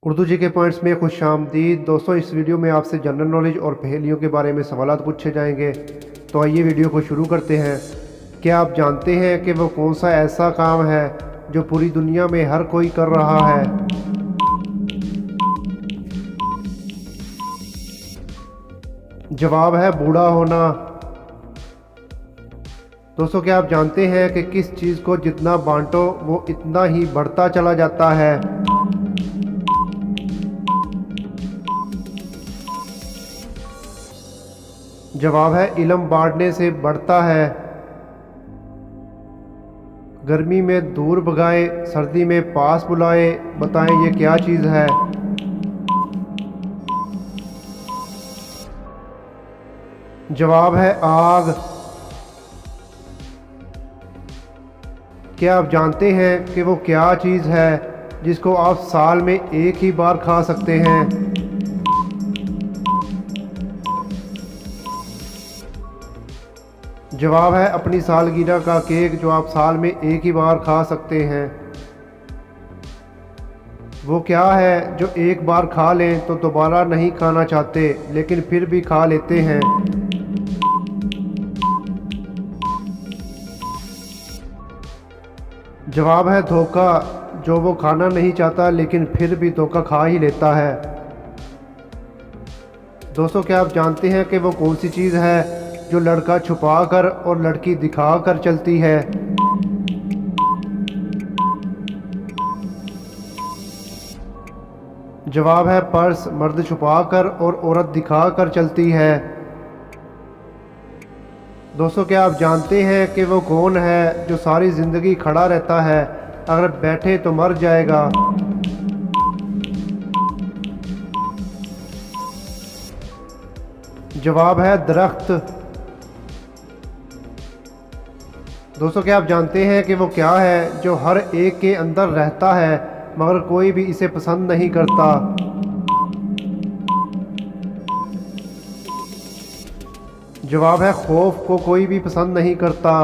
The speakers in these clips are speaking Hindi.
उर्दू जी के पॉइंट्स में खुशामदीद दोस्तों। इस वीडियो में आपसे जनरल नॉलेज और पहेलियों के बारे में सवालात पूछे जाएंगे। तो आइए वीडियो को शुरू करते हैं। क्या आप जानते हैं कि वो कौन सा ऐसा काम है जो पूरी दुनिया में हर कोई कर रहा है? जवाब है बूढ़ा होना। दोस्तों, क्या आप जानते हैं कि किस चीज़ को जितना बांटो वो इतना ही बढ़ता चला जाता है? जवाब है इल्म बांटने से बढ़ता है। गर्मी में दूर भगाए, सर्दी में पास बुलाए, बताएं ये क्या चीज़ है? जवाब है आग। क्या आप जानते हैं कि वो क्या चीज़ है जिसको आप साल में एक ही बार खा सकते हैं? जवाब है अपनी सालगिरह का केक, जो आप साल में एक ही बार खा सकते हैं। वो क्या है जो एक बार खा लें तो दोबारा नहीं खाना चाहते लेकिन फिर भी खा लेते हैं? जवाब है धोखा, जो वो खाना नहीं चाहता लेकिन फिर भी धोखा खा ही लेता है। दोस्तों, क्या आप जानते हैं कि वो कौन सी चीज़ है जो लड़का छुपा कर और लड़की दिखा कर चलती है? जवाब है पर्स, मर्द छुपा कर और औरत दिखा कर चलती है। दोस्तों, क्या आप जानते हैं कि वो कौन है जो सारी ज़िंदगी खड़ा रहता है, अगर बैठे तो मर जाएगा? जवाब है दरख्त। दोस्तों, क्या आप जानते हैं कि वो क्या है जो हर एक के अंदर रहता है मगर कोई भी इसे पसंद नहीं करता? जवाब है खौफ, को कोई भी पसंद नहीं करता।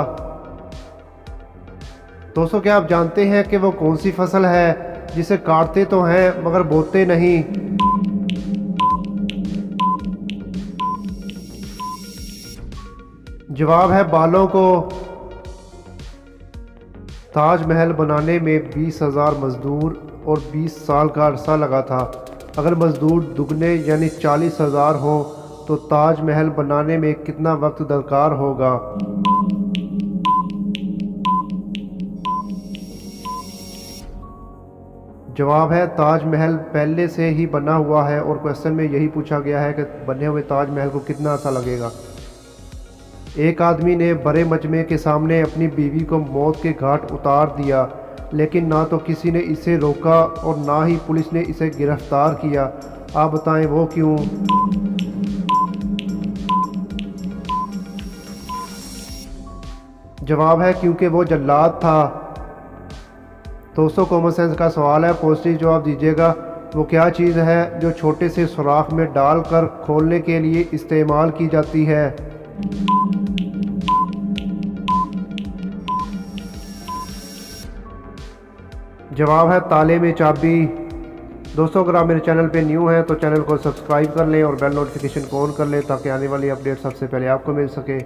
दोस्तों, क्या आप जानते हैं कि वो कौन सी फसल है जिसे काटते तो हैं मगर बोते नहीं? जवाब है बालों को। ताजमहल बनाने में 20,000 मज़दूर और 20 साल का अरसा लगा था। अगर मज़दूर दुगने यानी 40,000 हों तो ताजमहल बनाने में कितना वक्त दरकार होगा? जवाब है ताजमहल पहले से ही बना हुआ है और क्वेश्चन में यही पूछा गया है कि बने हुए ताजमहल को कितना अरसा लगेगा। एक आदमी ने बड़े मजमे के सामने अपनी बीवी को मौत के घाट उतार दिया, लेकिन ना तो किसी ने इसे रोका और ना ही पुलिस ने इसे गिरफ्तार किया। आप बताएं वो क्यों? जवाब है क्योंकि वो जल्लाद था। दोस्तों, कॉमन सेंस का सवाल है, पॉजिटिव जवाब दीजिएगा। वो क्या चीज़ है जो छोटे से सुराख में डालकर खोलने के लिए इस्तेमाल की जाती है? जवाब है ताले में चाबी। दोस्तों, अगर आप मेरे चैनल पे न्यू हैं तो चैनल को सब्सक्राइब कर लें और बेल नोटिफिकेशन को ऑन कर लें ताकि आने वाली अपडेट सबसे पहले आपको मिल सके।